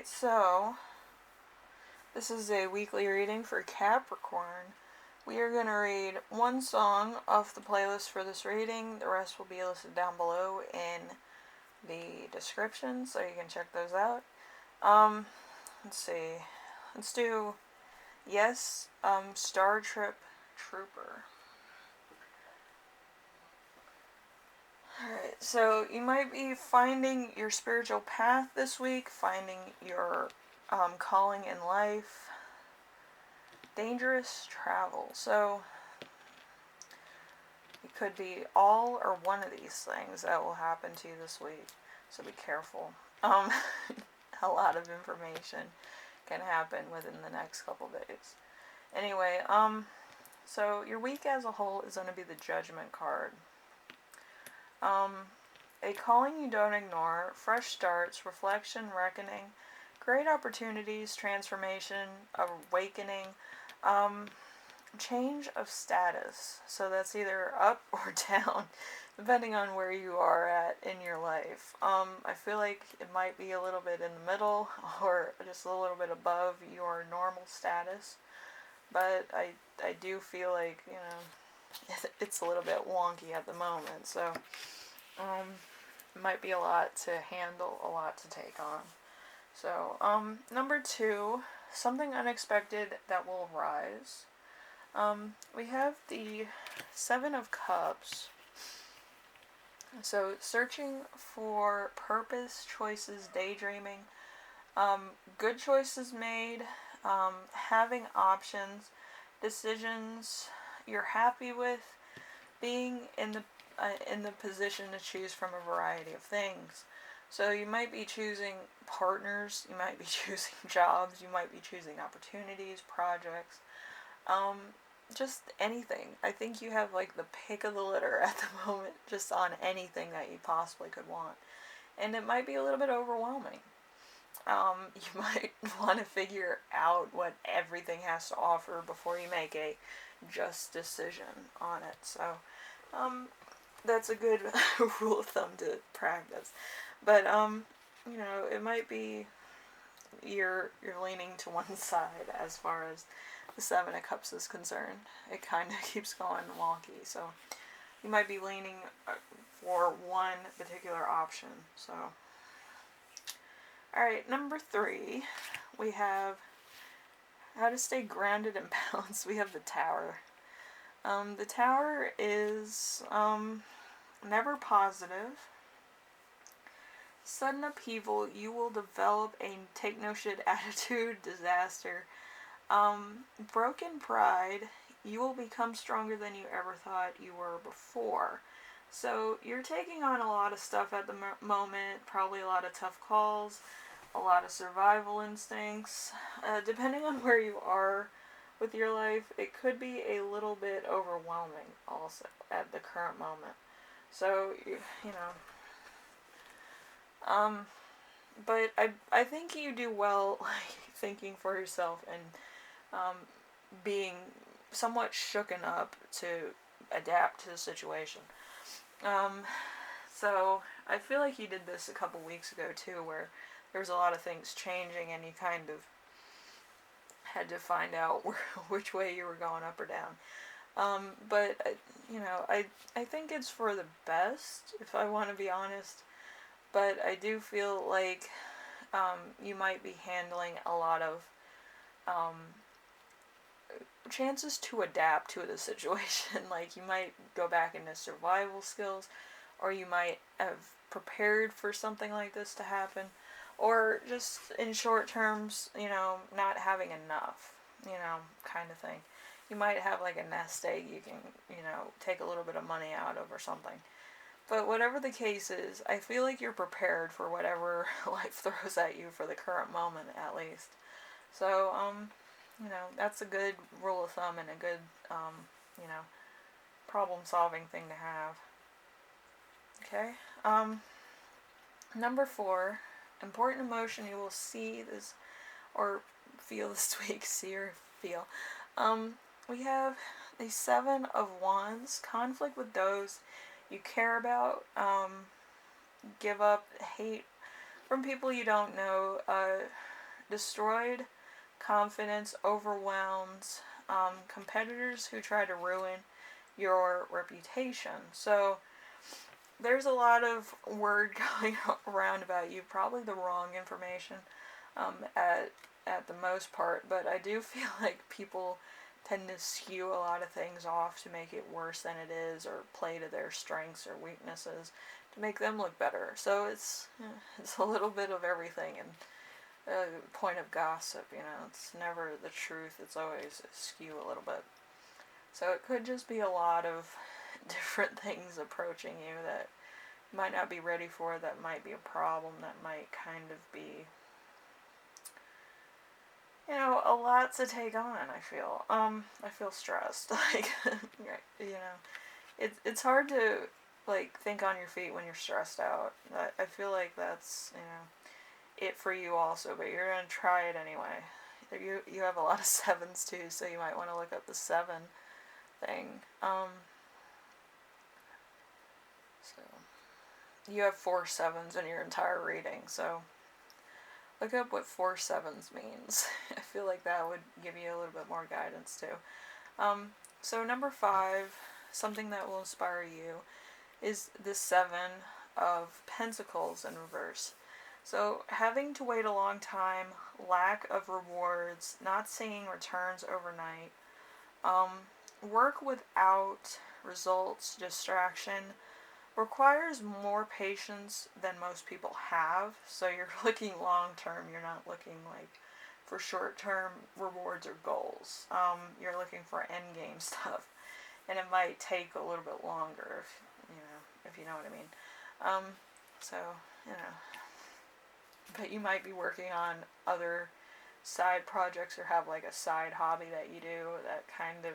Alright, so this is a weekly reading for Capricorn. We are going to read one song off the playlist for this reading. The rest will be listed down below in the description, so you can check those out. Let's see. Let's do Yes-Starship Trooper. Alright, so you might be finding your spiritual path this week, finding your calling in life. Dangerous travel. So it could be all or one of these things that will happen to you this week. So be careful. A lot of information can happen within the next couple days. Anyway, so your week as a whole is going to be the Judgment card. A calling you don't ignore, fresh starts, reflection, reckoning, great opportunities, transformation, awakening, change of status. So that's either up or down, depending on where you are at in your life. I feel like it might be a little bit in the middle or just a little bit above your normal status. But I do feel like, you know, it's a little bit wonky at the moment. So it might be a lot to handle, a lot to take on. So, number 2, something unexpected that will rise. We have the 7 of Cups. So, searching for purpose, choices, daydreaming, good choices made, having options, decisions you're happy with, being in the position to choose from a variety of things. So you might be choosing partners, you might be choosing jobs, you might be choosing opportunities, projects, just anything. I think you have like the pick of the litter at the moment, just on anything that you possibly could want. And it might be a little bit overwhelming. You might want to figure out what everything has to offer before you make a just decision on it. So, that's a good rule of thumb to practice. But, you know, it might be you're leaning to one side as far as the 7 of Cups is concerned. It kind of keeps going wonky. So you might be leaning for one particular option. So, alright, number 3, we have how to stay grounded and balanced. We have the Tower. The Tower is never positive. Sudden upheaval, you will develop a take no shit attitude, disaster. Broken pride, you will become stronger than you ever thought you were before. So you're taking on a lot of stuff at the moment, probably a lot of tough calls, a lot of survival instincts. Depending on where you are with your life, it could be a little bit overwhelming also at the current moment. So, you know, but I think you do well, like, thinking for yourself and being somewhat shooken up to adapt to the situation. So I feel like you did this a couple weeks ago too, where there was a lot of things changing and you kind of had to find out which way you were going, up or down. But you know, I think it's for the best, if I want to be honest. But I do feel like you might be handling a lot of chances to adapt to the situation. Like, you might go back into survival skills, or you might have prepared for something like this to happen, or just in short terms, you know, not having enough, you know, kind of thing. You might have like a nest egg you can, you know, take a little bit of money out of or something. But whatever the case is, I feel like you're prepared for whatever life throws at you for the current moment, at least. So, you know, that's a good rule of thumb and a good, you know, problem-solving thing to have. Okay? Number 4, important emotion you will see this, or feel this week, see or feel. We have the 7 of Wands, conflict with those you care about, give up hate from people you don't know, destroyed confidence, overwhelmed, competitors who try to ruin your reputation. So there's a lot of word going around about you, probably the wrong information at the most part, but I do feel like people tend to skew a lot of things off to make it worse than it is, or play to their strengths or weaknesses to make them look better. So it's a little bit of everything, and a point of gossip, it's never the truth, it's always skew a little bit. So it could just be a lot of different things approaching you that you might not be ready for, that might be a problem, that might kind of be, a lot to take on, I feel. I feel stressed. Like, it's hard to, think on your feet when you're stressed out. I feel like that's, it for you also, but you're going to try it anyway. You have a lot of sevens too, so you might want to look up the 7 thing. So you have 4 sevens in your entire reading, so look up what 4 sevens means. I feel like that would give you a little bit more guidance too. So number 5, something that will inspire you, is the 7 of Pentacles in reverse. So having to wait a long time, lack of rewards, not seeing returns overnight, work without results, distraction, requires more patience than most people have. So you're looking long term, you're not looking for short term rewards or goals. You're looking for end game stuff, and it might take a little bit longer if you know what I mean. So but you might be working on other side projects, or have a side hobby that you do that kind of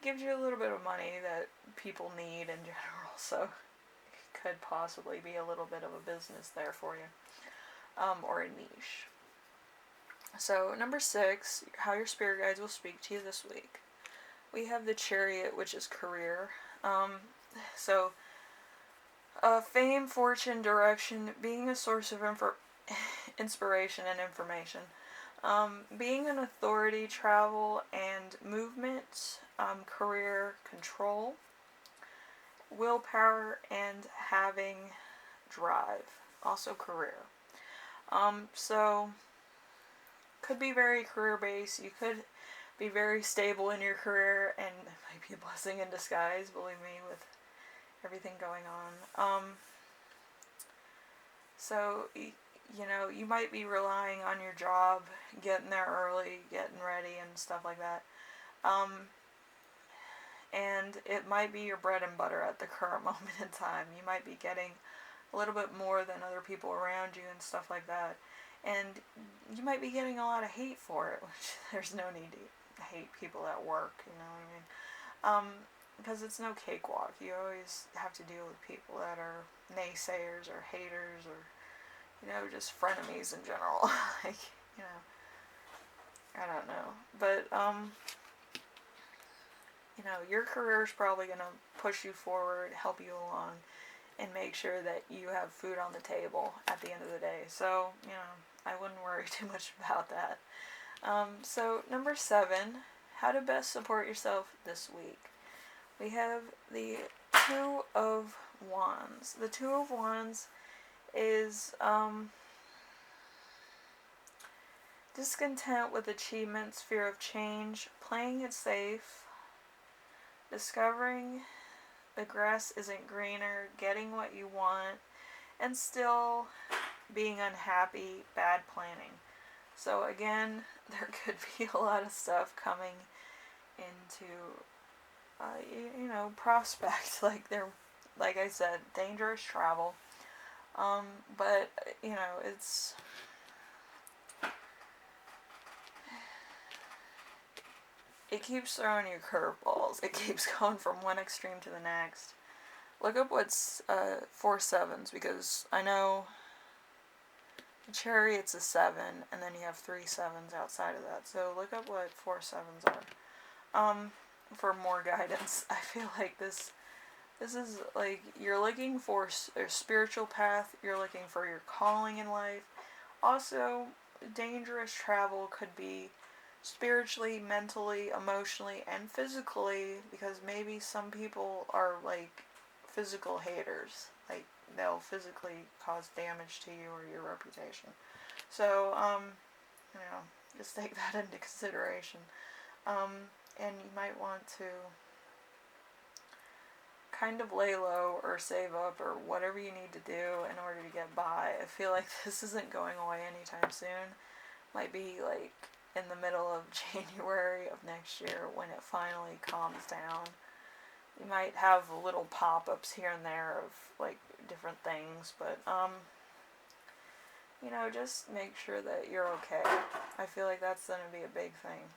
gives you a little bit of money that people need in general. So it could possibly be a little bit of a business there for you, or a niche. So number 6, how your spirit guides will speak to you this week. We have the Chariot, which is career. So fame, fortune, direction, being a source of inspiration and information. Being an authority, travel and movement, career, control, willpower, and having drive. Also career. So could be very career based. You could be very stable in your career, and it might be a blessing in disguise, believe me, with everything going on. So you might be relying on your job, getting there early, getting ready, and stuff like that. And it might be your bread and butter at the current moment in time. You might be getting a little bit more than other people around you and stuff like that. And you might be getting a lot of hate for it, which there's no need to hate people at work, you know what I mean? Because it's no cakewalk. You always have to deal with people that are naysayers or haters, or just frenemies in general. I don't know. But, your career is probably going to push you forward, help you along, and make sure that you have food on the table at the end of the day. So, I wouldn't worry too much about that. So, number 7, how to best support yourself this week. We have the 2 of Wands. The 2 of Wands is discontent with achievements, fear of change, playing it safe, discovering the grass isn't greener, getting what you want, and still being unhappy, bad planning. So again, there could be a lot of stuff coming into prospect, like I said, dangerous travel. But it's it keeps throwing you curveballs. It keeps going from one extreme to the next. Look up what's 4 sevens, because I know the Chariot's a 7, and then you have 3 sevens outside of that. So look up what 4 sevens are. For more guidance. I feel like this is you're looking for a spiritual path. You're looking for your calling in life. Also, dangerous travel could be spiritually, mentally, emotionally, and physically, because maybe some people are like physical haters. Like, they'll physically cause damage to you or your reputation. So, you know, just take that into consideration. And you might want to kind of lay low or save up or whatever you need to do in order to get by. I feel like this isn't going away anytime soon. Might be like in the middle of January of next year when it finally calms down. You might have little pop-ups here and there of like different things, but you know, just make sure that you're okay. I feel like that's going to be a big thing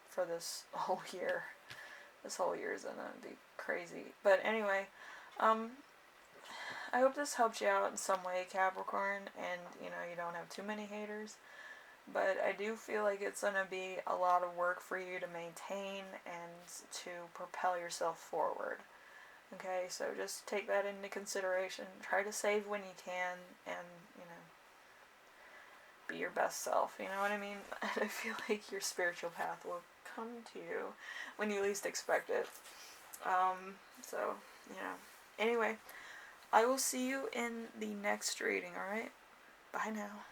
for this whole year. This whole year is going to be crazy. But anyway, I hope this helped you out in some way, Capricorn, and you know, you don't have too many haters. But I do feel like it's going to be a lot of work for you to maintain and to propel yourself forward. Okay, so just take that into consideration. Try to save when you can, and you know, be your best self. You know what I mean? I feel like your spiritual path will come to you when you least expect it. So, you know. Anyway, I will see you in the next reading, alright? Bye now.